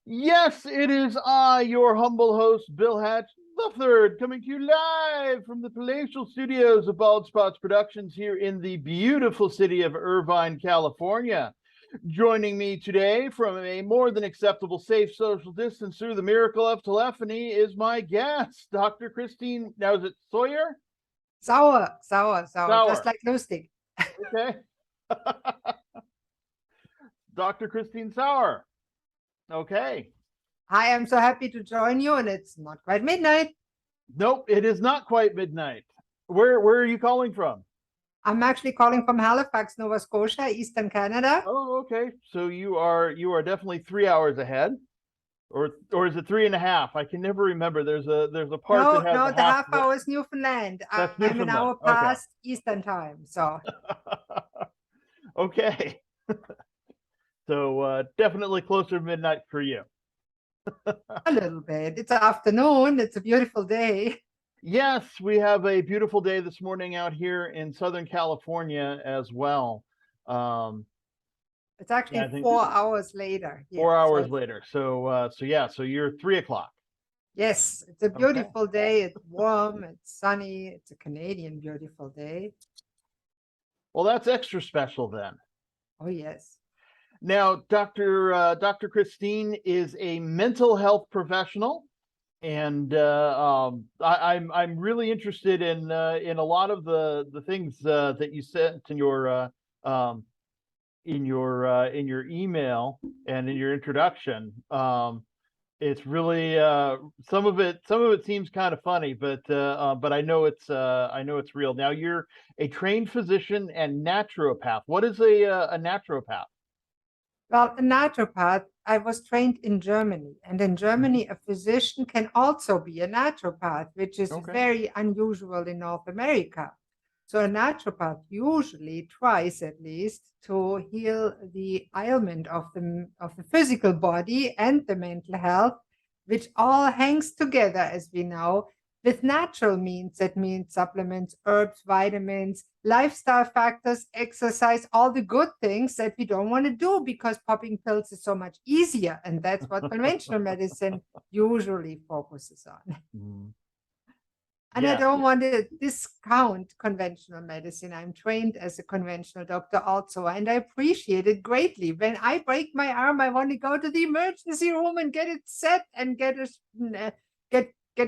Yes, it is I, your humble host, Bill Hatch the Third, coming to you live from the palatial studios of Bald Spots Productions here in the beautiful city of Irvine, California. Joining me today from a more than acceptable safe social distance through the miracle of telephony is my guest, Dr. Christine. Now, is it Sawyer? Sauer, just Sauer. like lustig. Okay. Dr. Christine Sauer. Okay. I am so happy to join you, and it's not quite midnight. Nope, it is not quite midnight. Where are you calling from? I'm actually calling from Halifax, Nova Scotia, Eastern Canada. Oh, okay. So you are definitely 3 hours ahead, or is it 3.5? I can never remember. There's a part that No, has no, a the half. half hour is Newfoundland. That's I'm an Newfoundland. hour Okay. past Eastern time, so Okay. So definitely closer to midnight for you. a little bit. It's afternoon. It's a beautiful day. Yes, we have a beautiful day this morning out here in Southern California as well. Um, It's yeah, I actually think 4 hours later here. 4 hours So later. So you're 3 o'clock. yes, it's a Okay. beautiful day. It's warm. It's sunny. It's a Canadian beautiful day. Well, that's extra special then. Oh yes. Now, Dr. Christine is a mental health professional, and I'm really interested in a lot of the things that you said in your email and in your introduction. It's really some of it seems kind of funny, but I know it's real. Now, you're a trained physician and naturopath. What is a naturopath? Well, a naturopath, I was trained in Germany, and in Mhm. Germany, a physician can also be a naturopath, which is Okay. very unusual in North America. So, a naturopath usually tries at least to heal the ailment of the physical body and the mental health, which all hangs together, as we know, with natural means. That means supplements, herbs, vitamins, lifestyle factors, exercise, all the good things that we don't want to do because popping pills is so much easier. And that's what conventional medicine usually focuses on. Mhm. And I Yes. don't want to discount conventional medicine. I'm trained as a conventional doctor also, and I appreciate it greatly. When I break my arm, I want to go to the emergency room and get it set and get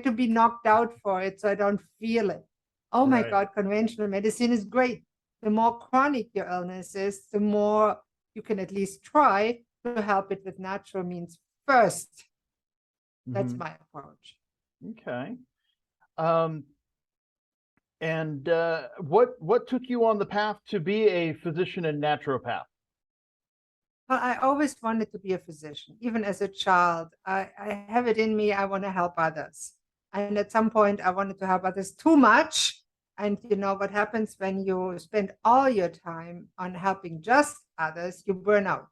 to be knocked out for it so I don't feel it. Oh my Right. God, conventional medicine is great. The more chronic your illness is, the more you can at least try to help it with natural means first. That's Hmm. my approach. Okay. Um, and what took you on the path to be a physician and naturopath? Well, I always wanted to be a physician, even as a child. I have it in me. I want to help others. And at some point, I wanted to help others too much. And you know what happens when you spend all your time on helping just others, you burn out.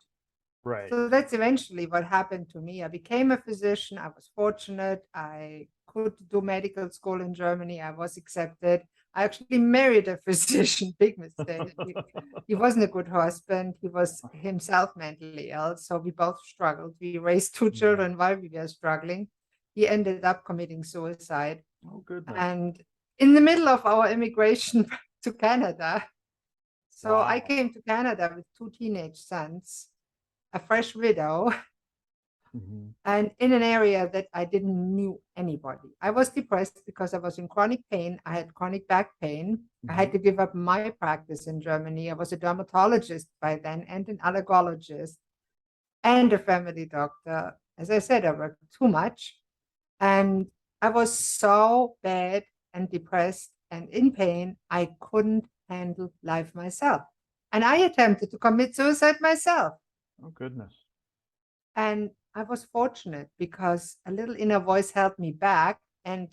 Right. So that's eventually what happened to me. I became a physician. I was fortunate. I could do medical school in Germany. I was accepted. I actually married a physician, big mistake. He wasn't a good husband. He was himself mentally ill. So we both struggled. We raised two Mhm. children while we were struggling. He ended up committing suicide. Oh, goodness. And in the middle of our immigration to Canada, so I Wow. came to Canada with two teenage sons, a fresh widow, Hmm. and in an area that I didn't knew anybody. I was depressed because I was in chronic pain. I had chronic back pain. I Hmm. had to give up my practice in Germany. I was a dermatologist by then and an allergologist and a family doctor. As I said, I worked too much. And I was so bad and depressed and in pain, I couldn't handle life myself. And I attempted to commit suicide myself. Oh, goodness. And I was fortunate because a little inner voice held me back and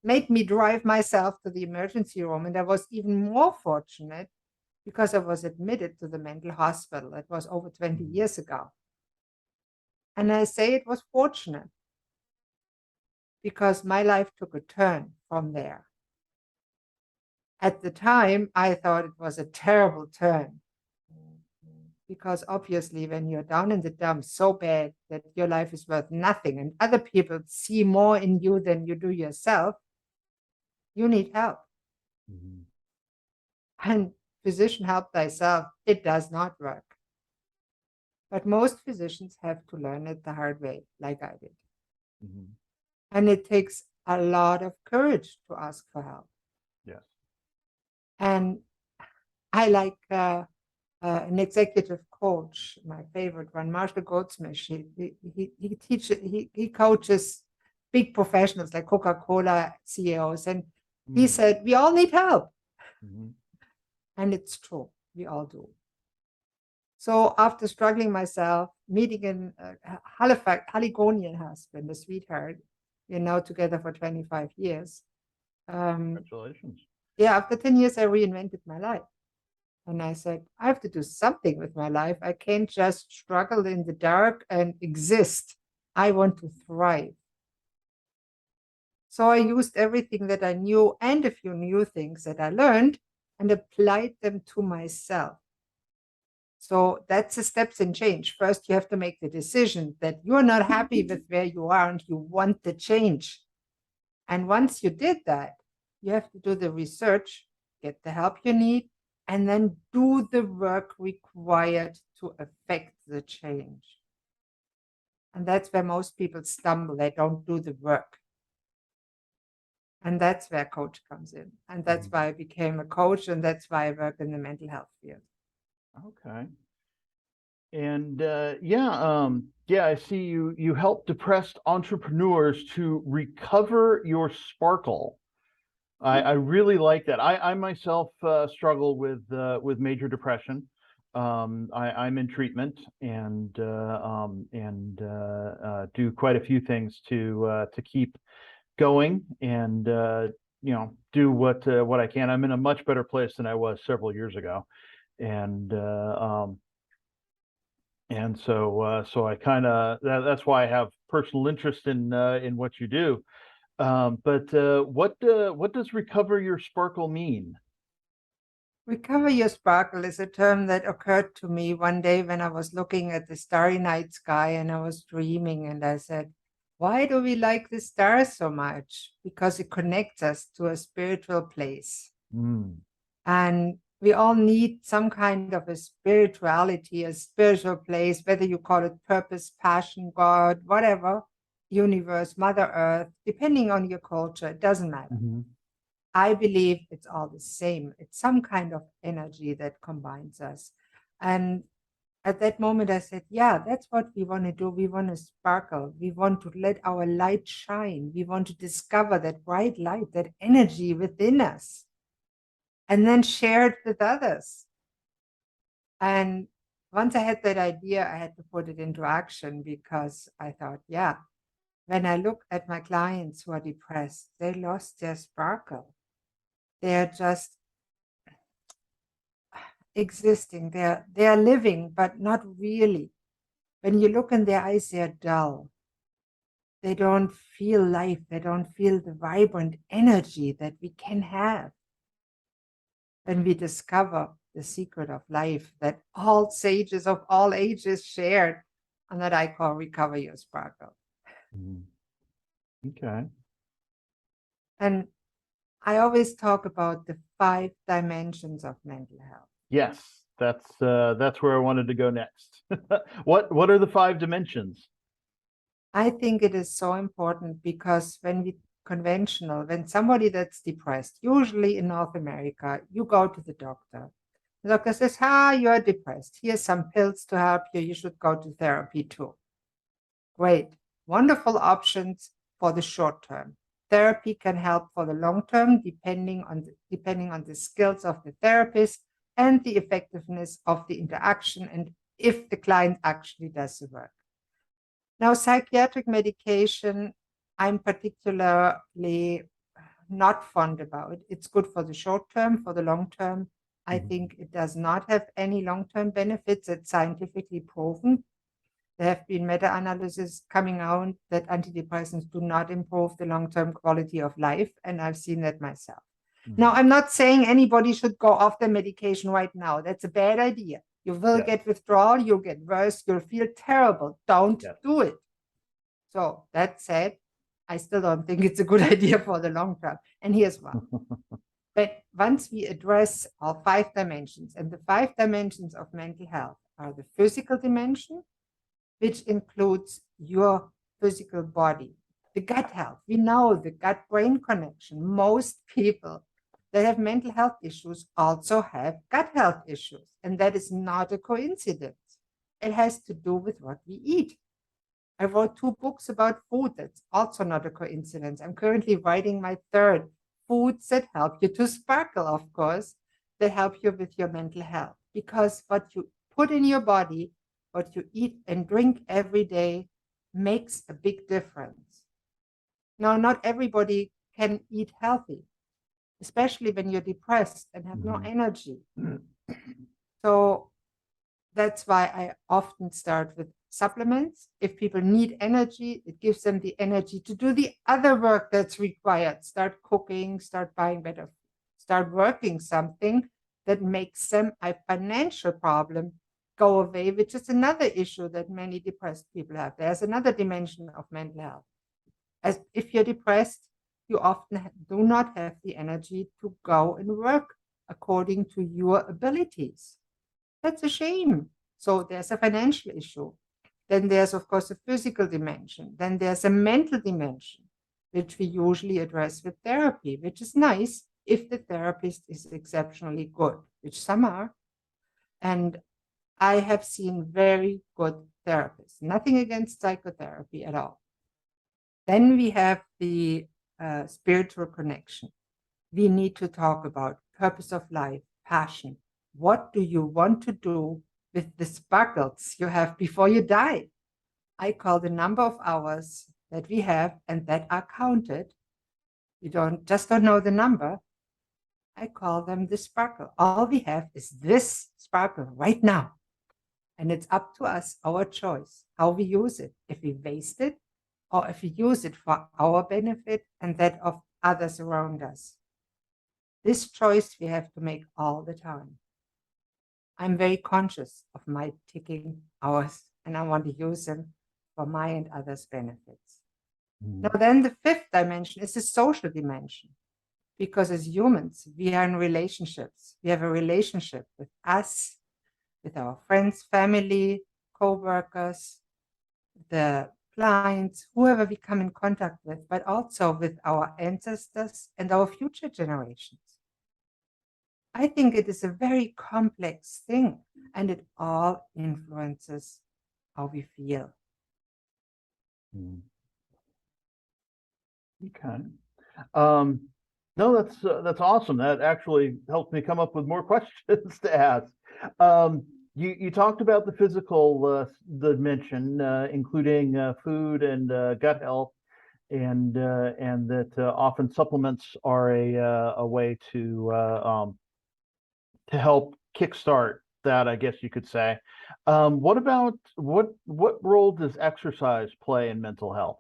made me drive myself to the emergency room. And I was even more fortunate because I was admitted to the mental hospital. It was over 20 Mhm. years ago. And I say it was fortunate because my life took a turn from there. At the time, I thought it was a terrible turn. Because obviously, when you're down in the dumps so bad that your life is worth nothing and other people see more in you than you do yourself, you need help. Mm-hmm. And physician, help thyself, it does not work. But most physicians have to learn it the hard way, like I did. Mm-hmm. And it takes a lot of courage to ask for help. Yes. And I like an executive coach, my favorite one, Marshall Goldsmith. He coaches big professionals like Coca-Cola CEOs, and he said, we all need help. Mm-hmm. And it's true, we all do. So after struggling myself, meeting a Haligonian husband, a sweetheart, we're now together for 25 years. Congratulations. Yeah, after 10 years, I reinvented my life. And I said, I have to do something with my life. I can't just struggle in the dark and exist. I want to thrive. So I used everything that I knew and a few new things that I learned and applied them to myself. So that's the steps in change. First, you have to make the decision that you're not happy with where you are and you want the change. And once you did that, you have to do the research, get the help you need, and then do the work required to affect the change. And that's where most people stumble. They don't do the work. And that's where coach comes in. And that's why I became a coach, and that's why I work in the mental health field. Okay. And I see you help depressed entrepreneurs to recover your sparkle. I really like that. I myself struggle with major depression. I'm in treatment and do quite a few things to keep going and do what I can. I'm in a much better place than I was several years ago, and so I kind of that's why I have personal interest in what you do. But what does recover your sparkle mean? Recover your sparkle is a term that occurred to me one day when I was looking at the starry night sky and I was dreaming, and I said, why do we like the stars so much? Because it connects us to a spiritual place. And we all need some kind of a spirituality, a spiritual place, whether you call it purpose, passion, God, whatever, universe, Mother Earth, depending on your culture, it doesn't matter. I believe it's all the same. It's some kind of energy that combines us. And at that moment, I said, yeah, that's what we want to do. We want to sparkle. We want to let our light shine. We want to discover that bright light, that energy within us, and then share it with others. And once I had that idea, I had to put it into action, because I thought, yeah, when I look at my clients who are depressed, they lost their sparkle. They're just existing. They're living, but not really. When you look in their eyes, they're dull. They don't feel life. They don't feel the vibrant energy that we can have when we discover the secret of life that all sages of all ages shared, and that I call recover your sparkle. Okay. And I always talk about the 5 dimensions of mental health. Yes, that's where I wanted to go next. What are the 5 dimensions? I think it is so important because when somebody that's depressed, usually in North America, you go to the doctor. The doctor says, you're depressed. Here's some pills to help you. You should go to therapy too. Great. Wonderful options for the short term. Therapy can help for the long term, depending on the skills of the therapist and the effectiveness of the interaction, and if the client actually does the work. Now, psychiatric medication, I'm particularly not fond about. It's good for the short term. For the long term, I think it does not have any long-term benefits that's scientifically proven. There have been meta-analyses coming out that antidepressants do not improve the long-term quality of life, and I've seen that myself. Now, I'm not saying anybody should go off the medication right now. That's a bad idea. You will get withdrawal, you'll get worse, you'll feel terrible. Don't do it. So that said, I still don't think it's a good idea for the long term. And here's why. But once we address all 5 dimensions, and the 5 dimensions of mental health are the physical dimension, which includes your physical body, the gut health. We know the gut-brain connection. Most people that have mental health issues also have gut health issues. And that is not a coincidence. It has to do with what we eat. I wrote 2 books about food. That's also not a coincidence. I'm currently writing my 3rd, Foods That Help You to Sparkle, of course, that help you with your mental health. Because what you put in your body, what you eat and drink every day makes a big difference. Now, not everybody can eat healthy, especially when you're depressed and have no energy. So that's why I often start with supplements. If people need energy, it gives them the energy to do the other work that's required. Start cooking, start buying better, start working something that makes them a financial problem go away, which is another issue that many depressed people have. There's another dimension of mental health. As if you're depressed, you often do not have the energy to go and work according to your abilities. That's a shame. So there's a financial issue. Then there's, of course, a physical dimension. Then there's a mental dimension, which we usually address with therapy, which is nice if the therapist is exceptionally good, which some are. And I have seen very good therapists, nothing against psychotherapy at all. Then we have the spiritual connection. We need to talk about purpose of life, passion. What do you want to do with the sparkles you have before you die? I call the number of hours that we have and that are counted. You don't know the number. I call them the sparkle. All we have is this sparkle right now. And it's up to us, our choice, how we use it. If we waste it, or if we use it for our benefit and that of others around us. This choice we have to make all the time. I'm very conscious of my ticking hours, and I want to use them for my and others' benefits. Now, then the 5th dimension is the social dimension, because as humans, we are in relationships. We have a relationship with us, with our friends, family, co-workers, the clients, whoever we come in contact with, but also with our ancestors and our future generations. I think it is a very complex thing, and it all influences how we feel. Okay. No, that's awesome. That actually helped me come up with more questions to ask. You talked about the physical dimension, including food and gut health, and that often supplements are a way to help kickstart that, I guess you could say. What about what role does exercise play in mental health?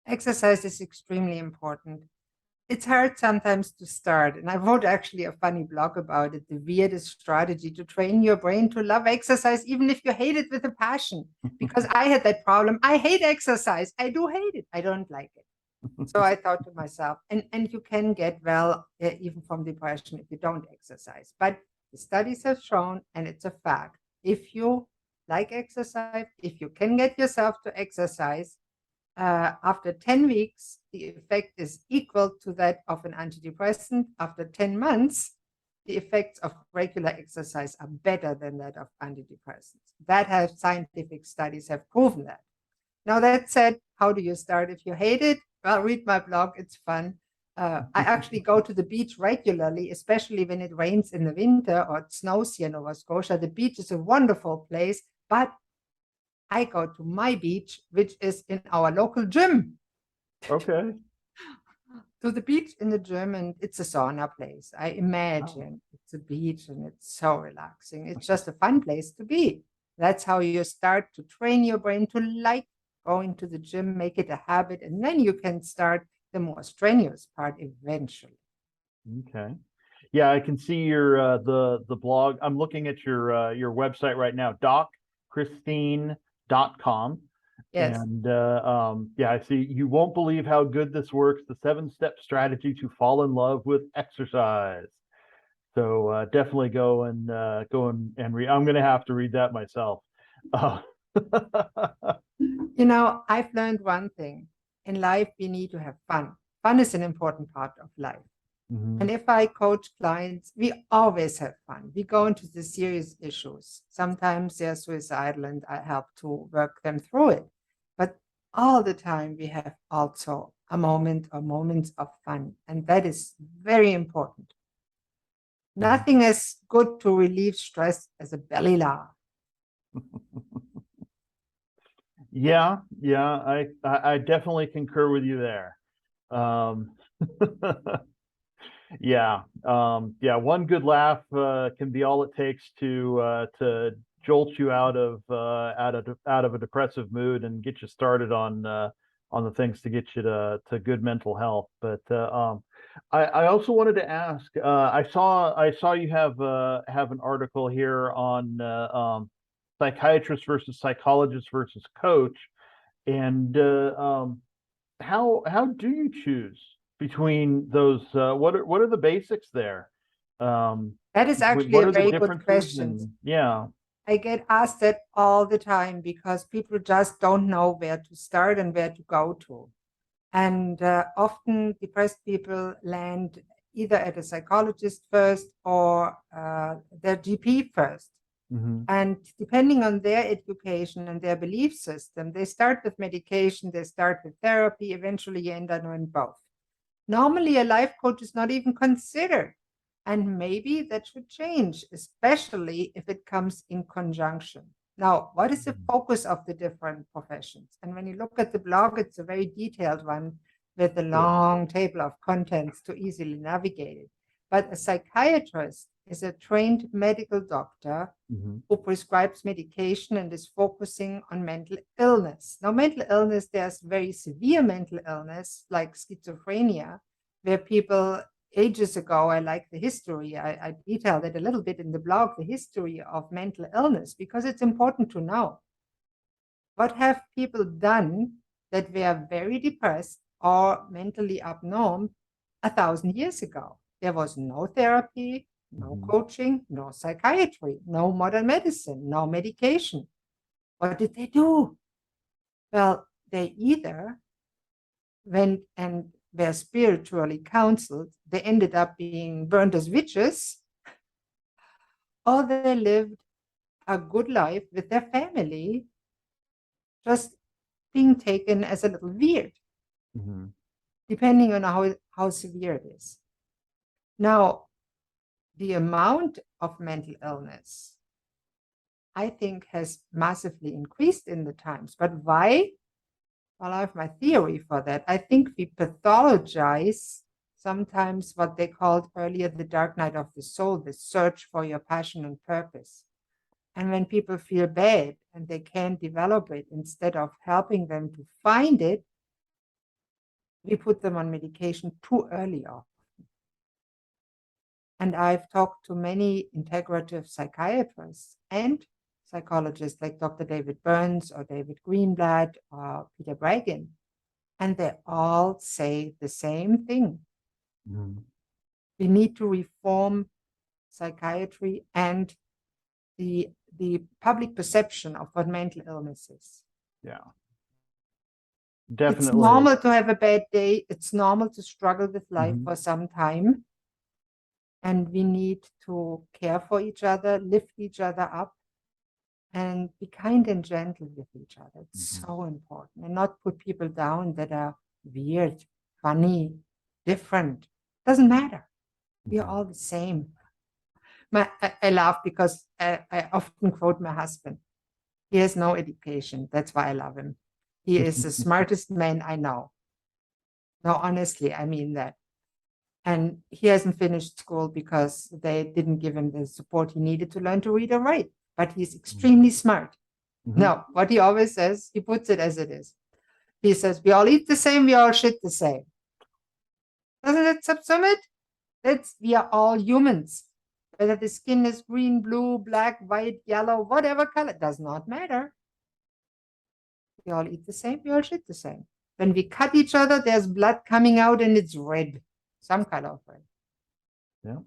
Exercise is extremely important. It's hard sometimes to start, and I wrote actually a funny blog about it, the weirdest strategy to train your brain to love exercise, even if you hate it with a passion, because I had that problem. I hate exercise. I do hate it. I don't like it. So I thought to myself, and you can get well even from depression if you don't exercise. But the studies have shown, and it's a fact, if you like exercise, if you can get yourself to exercise, after 10 weeks, the effect is equal to that of an antidepressant. After 10 months, the effects of regular exercise are better than that of antidepressants. That has scientific studies have proven that. Now, that said, how do you start if you hate it? Well, read my blog. It's fun. I actually go to the beach regularly, especially when it rains in the winter or it snows here in Nova Scotia. The beach is a wonderful place, but I go to my beach, which is in our local gym. Okay. To the beach in the gym, and it's a sauna place. I imagine it's a beach and it's so relaxing. It's just a fun place to be. That's how you start to train your brain to like going to the gym, make it a habit, and then you can start the more strenuous part eventually. Okay. Yeah, I can see your the blog. I'm looking at your website right now, DocChristine.com. Yes. And yeah, I see you won't believe how good this works. The 7-step strategy to fall in love with exercise. So definitely go and read. I'm gonna have to read that myself. Uh, You know, I've learned one thing. In life, we need to have fun. Fun is an important part of life. mhm. And if I coach clients, we always have fun. We go into the serious issues. Sometimes they're suicidal and I help to work them through it. But all the time, we have also a moment or moments of fun. And that is very important. Nothing as good to relieve stress as a belly laugh. Yeah, I definitely concur with you there. Um, yeah, yeah, one good laugh can be all it takes to jolt you out of a depressive mood and get you started on the things to get you to good mental health. But I also wanted to ask, I saw you have an article here on psychiatrist versus psychologist versus coach, and how do you choose between those? What are the basics there? That is actually What a are the very good differences? question. And yeah. I get asked that all the time because people just don't know where to start and where to go to. And often depressed people land either at a psychologist first or their GP first. Mm-hmm. And depending on their education and their belief system, they start with medication, they start with therapy, eventually you end up in both. Normally, a life coach is not even considered. And maybe that should change, especially if it comes in conjunction. Now, what is the focus of the different professions? And when you look at the blog, it's a very detailed one with a long table of contents to easily navigate it. But a psychiatrist is a trained medical doctor Mm-hmm. who prescribes medication and is focusing on mental illness. Now, mental illness, there's very severe mental illness like schizophrenia, where people ages ago, I like the history. I detailed it a little bit in the blog, the history of mental illness, because it's important to know. What have people done that were very depressed or mentally abnormal 1,000 years ago? There was no therapy, no coaching, no psychiatry, no modern medicine, no medication. What did they do? Well, they either went and were spiritually counseled, they ended up being burned as witches, or they lived a good life with their family, just being taken as a little weird, depending on how severe it is. Now, the amount of mental illness, I think, has massively increased in the times. But why? Well, I have my theory for that. I think we pathologize sometimes what they called earlier the dark night of the soul, the search for your passion and purpose. And when people feel bad and they can't develop it, instead of helping them to find it, we put them on medication too early on. And I've talked to many integrative psychiatrists and psychologists like Dr. David Burns or David Greenblatt or Peter Breggin, and they all say the same thing. We need to reform psychiatry and the public perception of what mental illness is. Yeah. Definitely. It's normal to have a bad day. It's normal to struggle with life for some time. And we need to care for each other, lift each other up, and be kind and gentle with each other. It's so important. And not put people down that are weird, funny, different. Doesn't matter. We are all the same. I laugh because I often quote my husband. He has no education. That's why I love him. He is the smartest man I know. No, honestly, I mean that. And he hasn't finished school because they didn't give him the support he needed to learn to read or write. But he's extremely smart. No, what he always says, he puts it as it is. He says, we all eat the same, we all shit the same. Doesn't it subsum it? We are all humans. Whether the skin is green, blue, black, white, yellow, whatever color, does not matter. We all eat the same, we all shit the same. When we cut each other, there's blood coming out and it's red, some color of red. Yeah.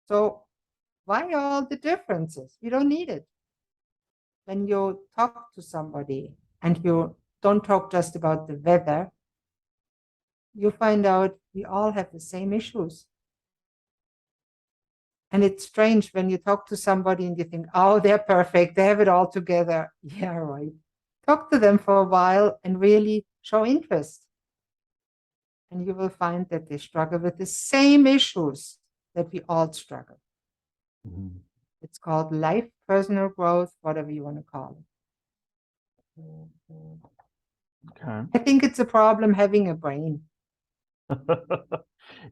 So why all the differences? We don't need it. When you talk to somebody and you don't talk just about the weather, you find out we all have the same issues. And it's strange when you talk to somebody and you think, oh, they're perfect, they have it all together. Yeah, right. Talk to them for a while and really show interest. And you will find that they struggle with the same issues that we all struggle. Mm-hmm. It's called life, personal growth, whatever you want to call it. Okay. I think it's a problem having a brain.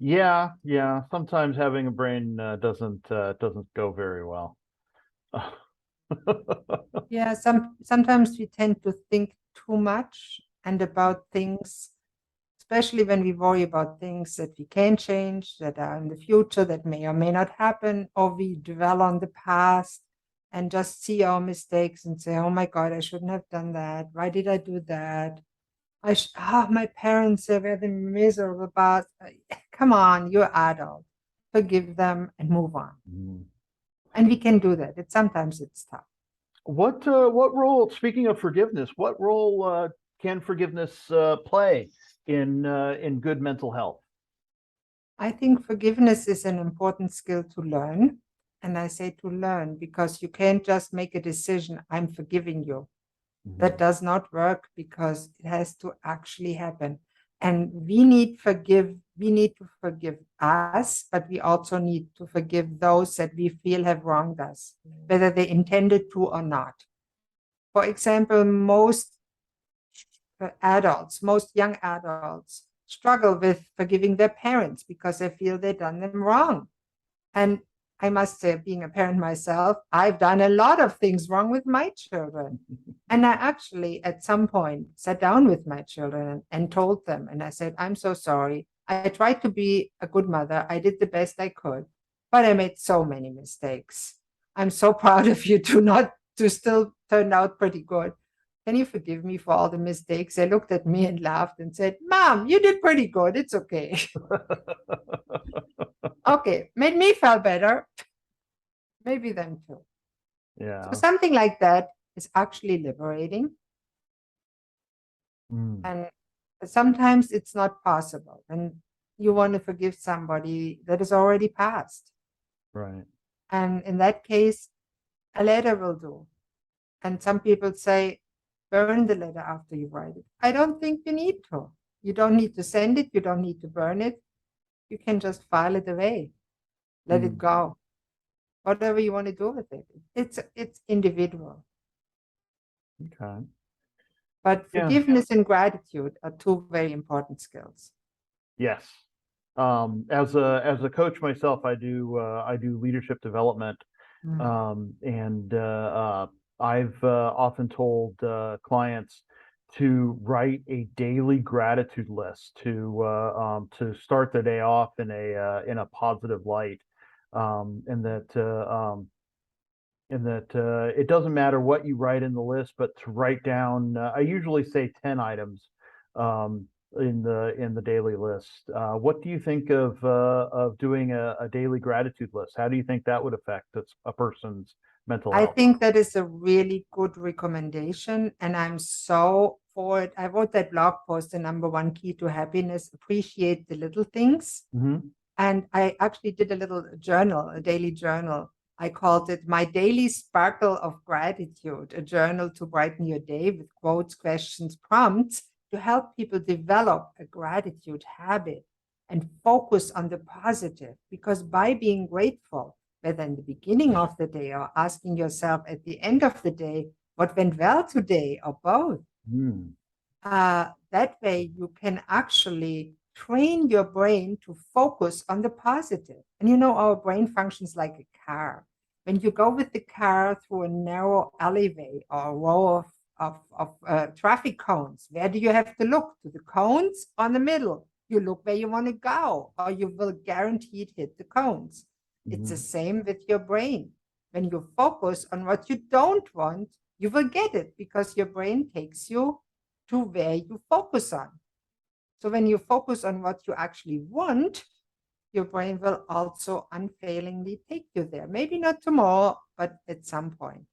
Yeah. Sometimes having a brain doesn't go very well. Yeah, sometimes we tend to think too much and about things, especially when we worry about things that we can change, that are in the future, that may or may not happen, or we dwell on the past and just see our mistakes and say, oh my God, I shouldn't have done that. Why did I do that? My parents, they were the miserable about. Come on, you're adult. Forgive them and move on. Mm. And we can do that. Sometimes it's tough. What role, speaking of forgiveness, what role can forgiveness play in good mental health? I think forgiveness is an important skill to learn. And I say to learn because you can't just make a decision, I'm forgiving you. Mm-hmm. That does not work because it has to actually happen. And we need to forgive us, but we also need to forgive those that we feel have wronged us, whether they intended to or not. For example, most young adults struggle with forgiving their parents because they feel they've done them wrong. And I must say, being a parent myself, I've done a lot of things wrong with my children. And I actually, at some point, sat down with my children and told them, and I said, I'm so sorry. I tried to be a good mother. I did the best I could, but I made so many mistakes. I'm so proud of you to still turn out pretty good. Can you forgive me for all the mistakes? They looked at me and laughed and said, Mom, you did pretty good. It's okay. Okay, made me feel better. Maybe them too. Yeah. So something like that is actually liberating. Mm. And sometimes it's not possible. And you want to forgive somebody that is already passed. Right. And in that case, a letter will do. And some people say, burn the letter after you write it. I don't think you need to. You don't need to send it. You don't need to burn it. You can just file it away. Let it go. Whatever you want to do with it. It's individual. Okay. But Yeah. forgiveness and gratitude are two very important skills. Yes. As a coach myself, I do leadership development, and I've often told clients to write a daily gratitude list to start the day off in a positive light, and that it doesn't matter what you write in the list, but to write down. I usually say 10 items in the daily list. What do you think of doing a daily gratitude list? How do you think that would affect a person's mental I health? think that is a really good recommendation, and I'm so for it. I wrote that blog post, the number one key to happiness, appreciate the little things. Mm-hmm. And I actually did a little journal, a daily journal. I called it My Daily Sparkle of Gratitude, a journal to brighten your day with quotes, questions, prompts to help people develop a gratitude habit and focus on the positive. Because by being grateful, whether in the beginning of the day or asking yourself at the end of the day, what went well today or both, that way you can actually train your brain to focus on the positive. And you know, our brain functions like a car. When you go with the car through a narrow alleyway or a row of traffic cones, where do you have to look? To the cones on the middle? You look where you want to go, or you will guaranteed hit the cones. It's the Mhm. same with your brain. When you focus on what you don't want, you will get it because your brain takes you to where you focus on. So when you focus on what you actually want, your brain will also unfailingly take you there. Maybe not tomorrow, but at some point.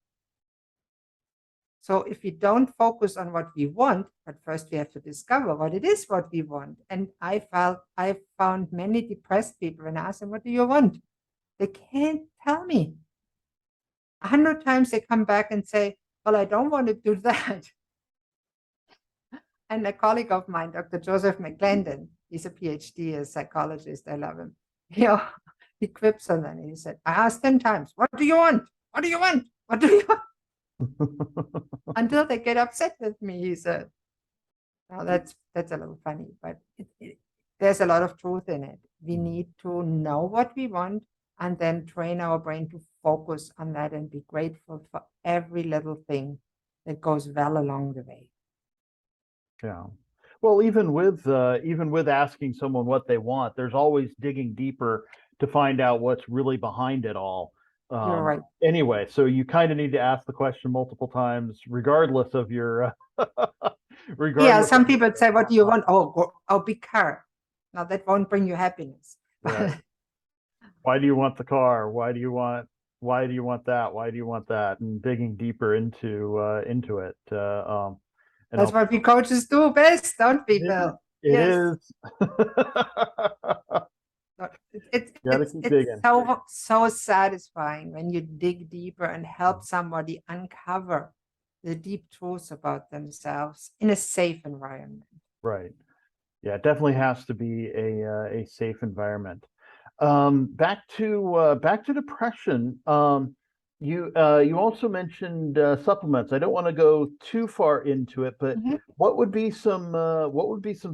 So if we don't focus on what we want, but first we have to discover what it is what we want. And I found many depressed people when I ask them, what do you want? They can't tell me. 100 times they come back and say, well, I don't want to do that. And a colleague of mine, Dr. Joseph McClendon, he's a PhD, a psychologist. I love him. He quips on that. And he said, I asked 10 times, what do you want? What do you want? What do you want? Until they get upset with me, he said. Now that's a little funny, but there's a lot of truth in it. We need to know what we want and then train our brain to focus on that and be grateful for every little thing that goes well along the way. Yeah. Well, even with asking someone what they want, there's always digging deeper to find out what's really behind it all. You're right. Anyway, so you kind of need to ask the question multiple times, regardless of your Yeah, some people say, what do you want? Oh, big car. Now that won't bring you happiness. Right. Why do you want the car? Why do you want that? Why do you want that? And digging deeper into it. That's what we coaches do best, don't we, Bill? It is. It's so satisfying when you dig deeper and help somebody uncover the deep truths about themselves in a safe environment. Right. Yeah, it definitely has to be a safe environment. Back to depression. You also mentioned supplements. I don't want to go too far into it, but what would be some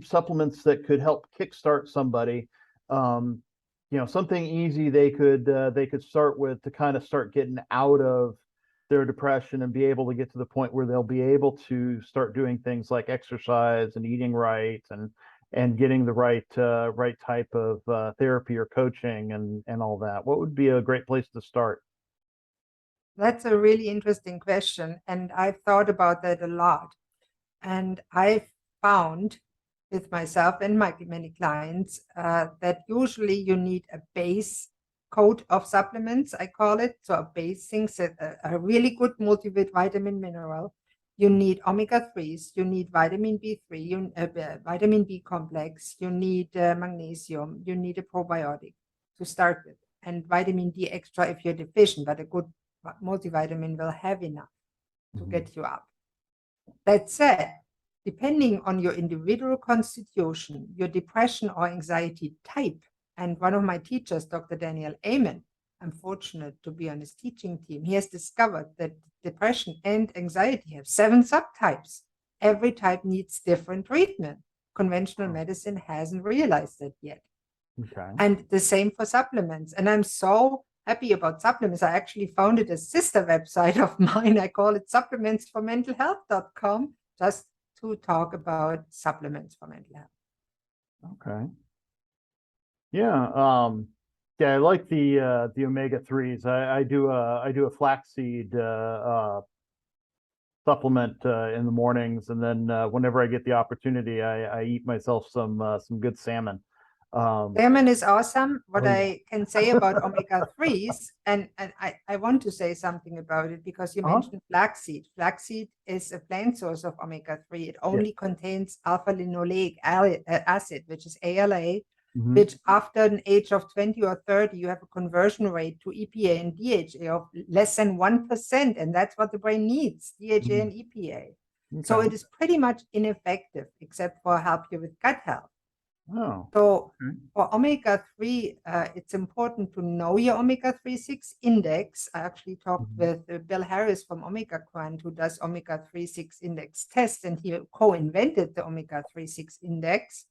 supplements that could help kickstart somebody? Something easy they could start with to kind of start getting out of their depression and be able to get to the point where they'll be able to start doing things like exercise and eating right and getting the right type of therapy or coaching and all that. What would be a great place to start? That's a really interesting question, and I've thought about that a lot. And I've found with myself and my many clients that usually you need a base coat of supplements, I call it. So a base things, a really good multivitamin mineral. You need omega-3s, you need vitamin B3, vitamin B complex, you need magnesium, you need a probiotic to start with, and vitamin D extra if you're deficient, but a good multivitamin will have enough to get you up. That said, depending on your individual constitution, your depression or anxiety type, and one of my teachers, Dr. Daniel Amen, I'm fortunate to be on his teaching team. He has discovered that depression and anxiety have 7 subtypes. Every type needs different treatment. Conventional medicine hasn't realized that yet. Okay. And the same for supplements. And I'm so happy about supplements. I actually founded a sister website of mine. I call it supplementsformentalhealth.com, just to talk about supplements for mental health. Okay. Yeah. I like the omega-3s. I do a flaxseed supplement in the mornings, and then whenever I get the opportunity, I eat myself some good salmon. Salmon is awesome. What I can say about omega-3s, and I want to say something about it because you mentioned flaxseed. Flaxseed is a plant source of omega-3. It only contains alpha-linoleic acid, which is ALA, which after an age of 20 or 30, you have a conversion rate to EPA and DHA of less than 1%. And that's what the brain needs, DHA and EPA. Okay. So it is pretty much ineffective, except for help you with gut health. Oh. So for omega-3, it's important to know your omega-3/6 index. I actually talked with Bill Harris from OmegaQuant, who does omega-3/6 index tests, and he co-invented the omega-3/6 index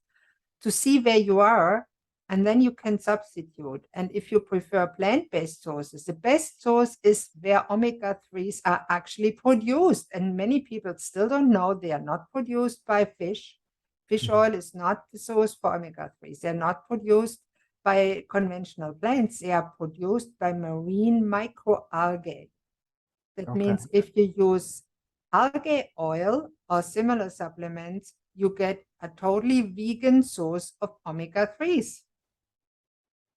to see where you are, and then you can substitute. And if you prefer plant-based sources, the best source is where omega-3s are actually produced. And many people still don't know they are not produced by fish. Fish oil is not the source for omega-3s. They're not produced by conventional plants. They are produced by marine microalgae. That means if you use algae oil or similar supplements, you get a totally vegan source of omega-3s.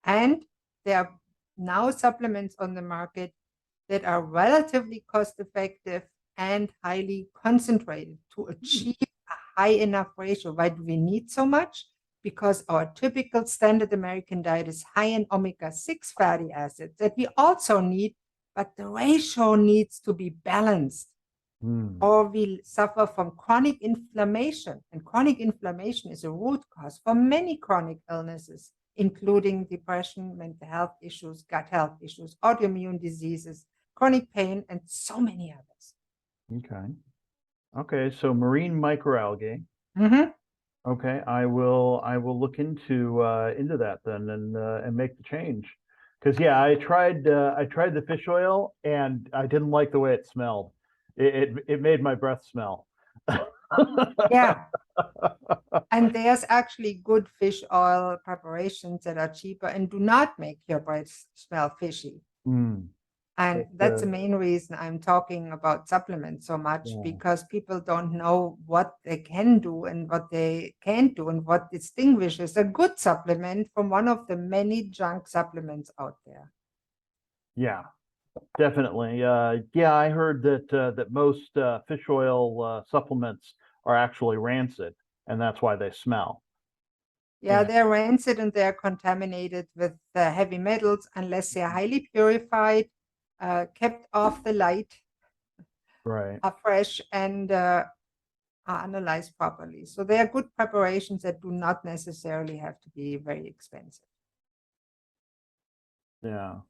And there are now supplements on the market that are relatively cost-effective and highly concentrated to achieve a high enough ratio. Why do we need so much? Because our typical standard American diet is high in omega-6 fatty acids that we also need, but the ratio needs to be balanced. Or we suffer from chronic inflammation. And chronic inflammation is a root cause for many chronic illnesses, including depression, mental health issues, gut health issues, autoimmune diseases, chronic pain, and so many others. Okay, so marine microalgae. Okay, I will look into that then and make the change. Because yeah, I tried the fish oil and I didn't like the way it smelled. It made my breath smell. Yeah. And there's actually good fish oil preparations that are cheaper and do not make your breath smell fishy. And that's the main reason I'm talking about supplements so much, because people don't know what they can do and what they can't do and what distinguishes a good supplement from one of the many junk supplements out there. Yeah, definitely. Yeah, I heard that most fish oil supplements are actually rancid, and that's why they smell. Yeah, they're rancid and they're contaminated with heavy metals unless they're highly purified, kept off the light, right, are fresh, and are analyzed properly. So they are good preparations that do not necessarily have to be very expensive. Yeah.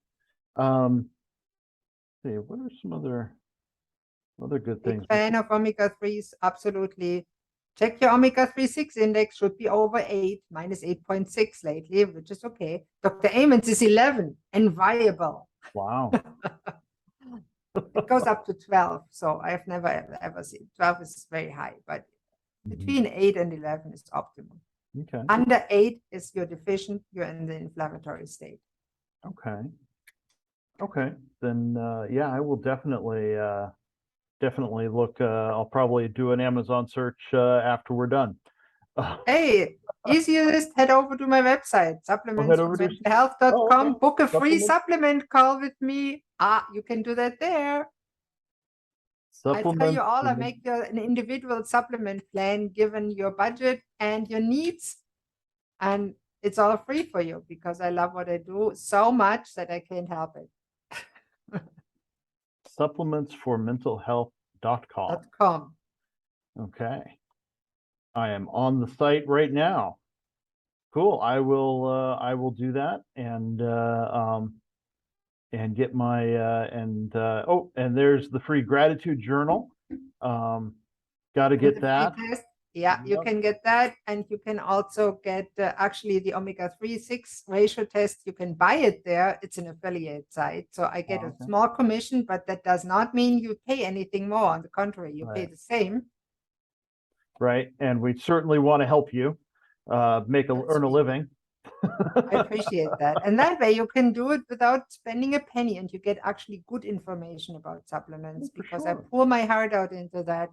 See, what are some other good things? Big fan of omega-3s, absolutely. Check your omega-3/6 index, should be over 8, minus 8.6 lately, which is okay. Dr. Amon's is 11 and viable. Wow. It goes up to 12, so I've never ever seen 12 is very high, but between 8 and 11 is optimal. Okay. Under 8 is you're deficient, you're in the inflammatory state. Okay. Okay. Then yeah, I will definitely look. I'll probably do an Amazon search after we're done. Hey, easiest, head over to my website, supplementsformentalhealth.com. okay. Book a free supplement call with me. You can do that there. I tell you all, I make you an individual supplement plan given your budget and your needs. And it's all free for you because I love what I do so much that I can't help it. Supplementsformentalhealth.com. Okay. I am on the site right now. Cool. I will do that and get my and there's the free gratitude journal. Got to get that. Yeah, you can get that, and you can also get actually the omega-3/6 ratio test. You can buy it there. It's an affiliate site, so I get a small commission, but that does not mean you pay anything more. On the contrary, you pay the same. Right, and we certainly want to help you earn a living. I appreciate that, and that way you can do it without spending a penny, and you get actually good information about supplements because I pour my heart out into that.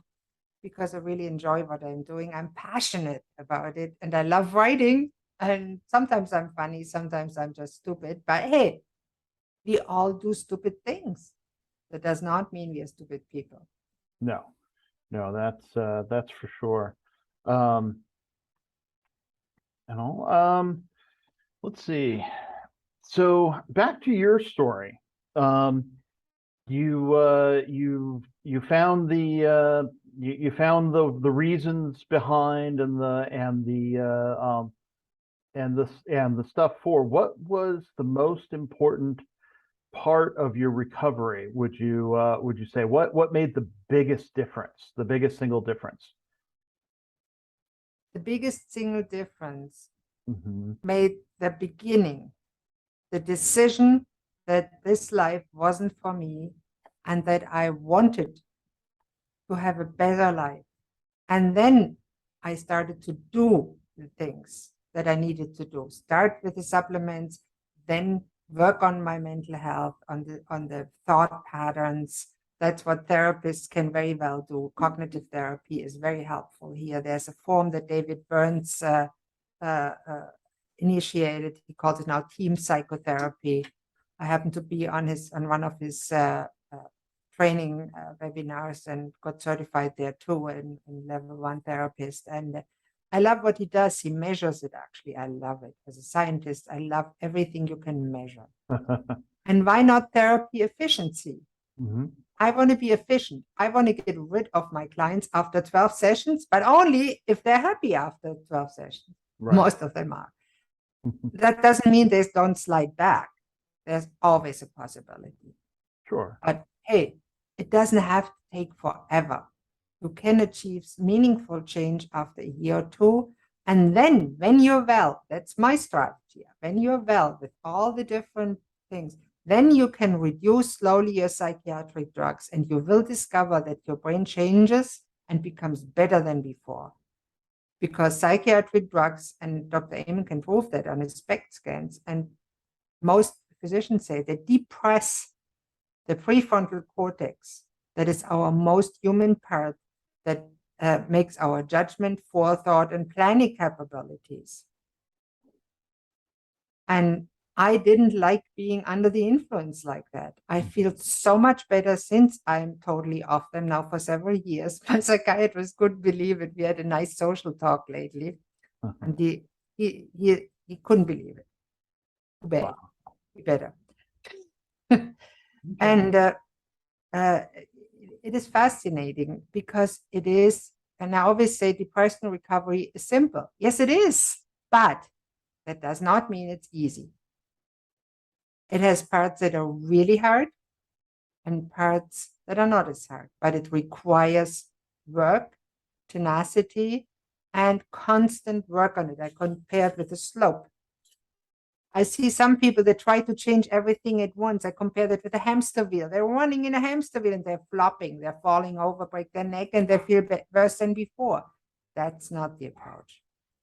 Because I really enjoy what I'm doing. I'm passionate about it and I love writing. And sometimes I'm funny, sometimes I'm just stupid. But hey, we all do stupid things. That does not mean we are stupid people. No, that's for sure. Let's see. So back to your story. You found the you found the reasons behind and the stuff for what was the most important part of your recovery, would you say? What made the biggest difference, the biggest single difference? The biggest single difference made the beginning, the decision that this life wasn't for me and that I wanted to have a better life. And then I started to do the things that I needed to do. Start with the supplements, then work on my mental health, on the thought patterns. That's what therapists can very well do. Cognitive therapy is very helpful here. There's a form that David Burns initiated. He calls it now team psychotherapy. I happen to be on one of his training webinars and got certified there too, and level 1 therapist. And I love what he does. He measures it, actually. I love it. As a scientist, I love everything you can measure. And why not therapy efficiency? Mm-hmm. I want to be efficient. I want to get rid of my clients after 12 sessions, but only if they're happy after 12 sessions. Right. Most of them are. That doesn't mean they don't slide back. There's always a possibility. Sure. But hey, it doesn't have to take forever. You can achieve meaningful change after a year or two. And then when you're well, that's my strategy. When you're well with all the different things, then you can reduce slowly your psychiatric drugs, and you will discover that your brain changes and becomes better than before. Because psychiatric drugs, and Dr. Amen can prove that on his SPECT scans, and most physicians say they depress the prefrontal cortex, that is our most human part, that makes our judgment, forethought, and planning capabilities. And I didn't like being under the influence like that. I feel so much better since I'm totally off them now for several years. My psychiatrist couldn't believe it. We had a nice social talk lately, and he couldn't believe it. Too bad. Wow. Better. And it is fascinating because it is, and I always say depression recovery is simple. Yes, it is, but that does not mean it's easy. It has parts that are really hard and parts that are not as hard, but it requires work, tenacity, and constant work on it. I compare it with a slope. I see some people that try to change everything at once. I compare that with a hamster wheel. They're running in a hamster wheel and they're flopping, they're falling over, break their neck, and they feel worse than before. That's not the approach.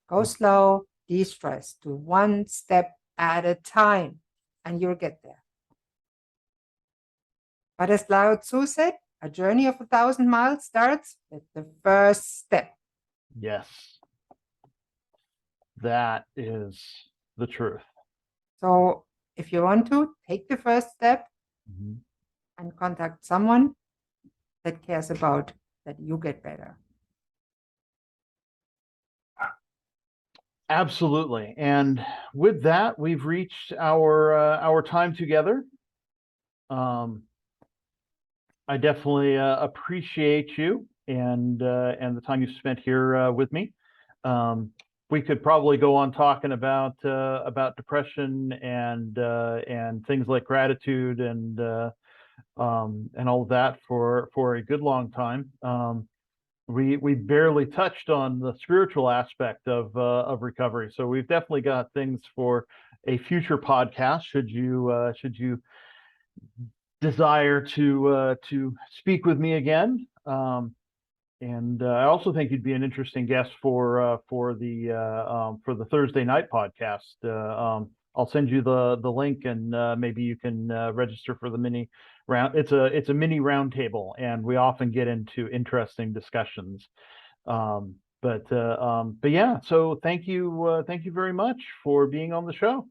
Go slow, de-stress, do one step at a time, and you'll get there. But as Lao Tzu said, a journey of 1,000 miles starts with the first step. Yes. That is the truth. So if you want to, take the first step and contact someone that cares about that you get better. Absolutely. And with that, we've reached our time together. I definitely appreciate you and the time you spent here with me. We could probably go on talking about depression and things like gratitude and all of that for a good long time. We barely touched on the spiritual aspect of recovery, so we've definitely got things for a future podcast. Should you desire to speak with me again? And I also think you'd be an interesting guest for the Thursday night podcast. I'll send you the link, and maybe you can register for the mini round. It's a mini roundtable, and we often get into interesting discussions. But yeah, so thank you very much for being on the show.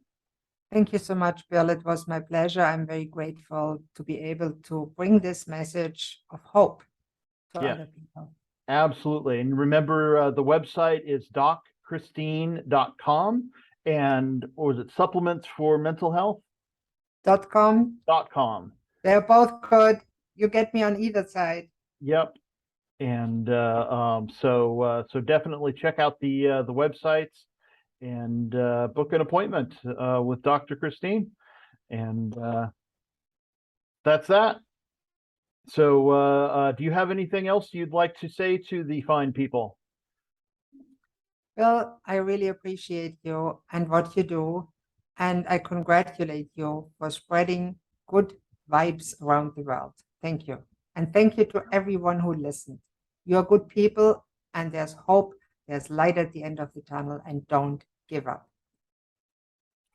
Thank you so much, Bill. It was my pleasure. I'm very grateful to be able to bring this message of hope to other people. Absolutely. And remember, the website is docchristine.com. And what was it? Supplements for mental health? .com. .com. They're both good. You get me on either side. Yep. And so definitely check out the websites and book an appointment with Dr. Christine. And that's that. So do you have anything else you'd like to say to the fine people? Well, I really appreciate you and what you do. And I congratulate you for spreading good vibes around the world. Thank you. And thank you to everyone who listened. You're good people, and there's hope There's light at the end of the tunnel, and don't give up.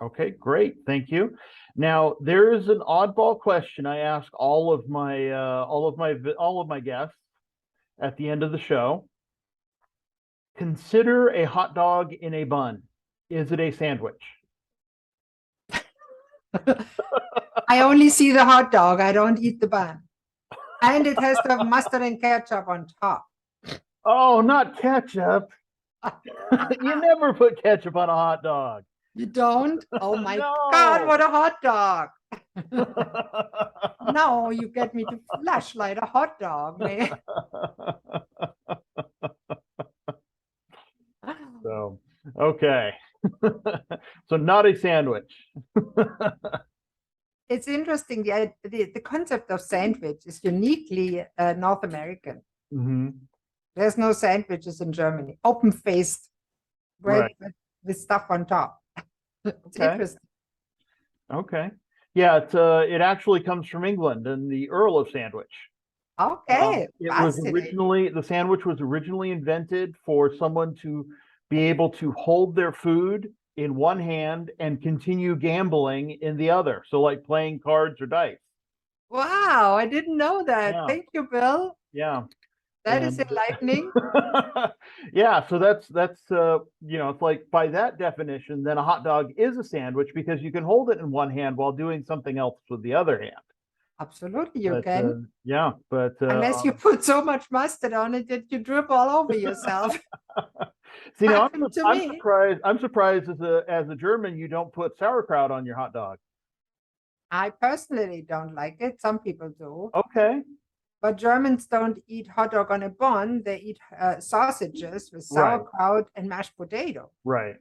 Okay, great. Thank you. Now, there is an oddball question I ask all of my guests at the end of the show. Consider a hot dog in a bun. Is it a sandwich? I only see the hot dog. I don't eat the bun. And it has to have mustard and ketchup on top. Oh, not ketchup. You never put ketchup on a hot dog. You don't? Oh my No. God, what a hot dog. No, you get me to flashlight a hot dog, man. So, okay. So not a sandwich. It's interesting. The concept of sandwich is uniquely North American. Mm-hmm. There's no sandwiches in Germany. Open-faced bread Right. with stuff on top. It's Okay. interesting. Okay. Yeah, it actually comes from England and the Earl of Sandwich. Okay, It was fascinating. originally, the sandwich was originally invented for someone to be able to hold their food in one hand and continue gambling in the other. So like playing cards or dice. Wow, I didn't know that. Yeah. Thank you, Bill. Yeah. That is And enlightening. yeah, so that's you know, it's like by that definition, then a hot dog is a sandwich because you can hold it in one hand while doing something else with the other hand. Absolutely, you But can. yeah, but Unless you put so much mustard on it that you drip all over yourself. see, now Happened to me. surprised. I'm surprised as a German you don't put sauerkraut on your hot dog. I personally don't like it. Some people do. Okay, But Germans don't eat hot dog on a bun. They eat sausages with Right. sauerkraut and mashed potato. right.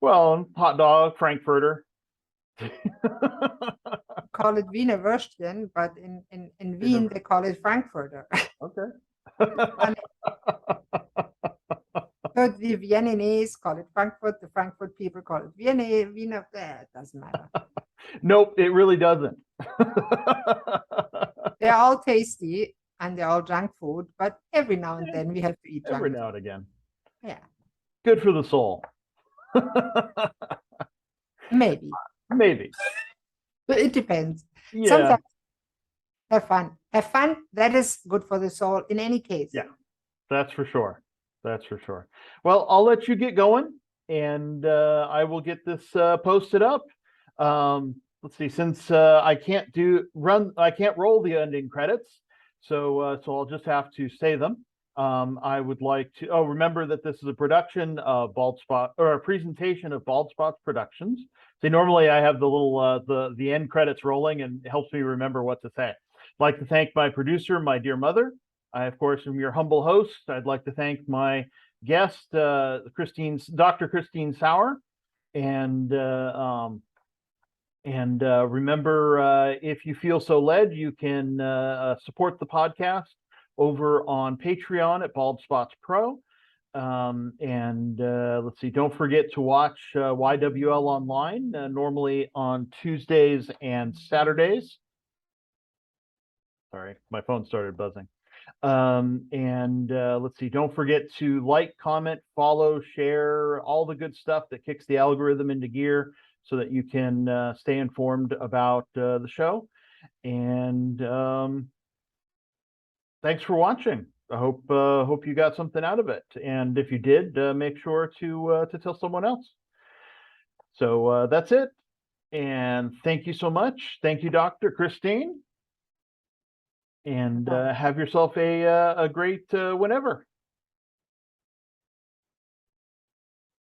Well, hot dog, Frankfurter. Call it Wiener Würstchen, but in Wien they call it Frankfurter. Okay. So the Viennese call it Frankfurt. The Frankfurt people call it Wiener. It doesn't matter. Nope, it really doesn't. They're all tasty and they're all junk food, but every now and then we have to eat junk Every food. now and again. Yeah, Good for the soul. maybe. Maybe. But it depends. Yeah. Sometimes have fun. Have fun. That is good for the soul in any case. Yeah. That's for sure. That's for sure. Well, I'll let you get going and I will get this posted up. Let's see, since I can't roll the ending credits, so I'll just have to say them. I would like to remember that this is a production of Bald Spot, or a presentation of Bald Spots Productions. See, normally I have the little the end credits rolling and it helps me remember what to say. I'd like to thank my producer, my dear mother. I, of course, am your humble host. I'd like to thank my guest, Dr. Christine Sauer, and remember, if you feel so led, you can support the podcast over on Patreon at Bald Spots Pro. Let's see, don't forget to watch YWL online, normally on Tuesdays and Saturdays. Sorry, my phone started buzzing. Let's see, don't forget to like, comment, follow, share, all the good stuff that kicks the algorithm into gear so that you can stay informed about the show. And thanks for watching. I hope you got something out of it. And if you did, make sure to tell someone else. So that's it. And thank you so much. Thank you, Dr. Christine. And have yourself a great whenever.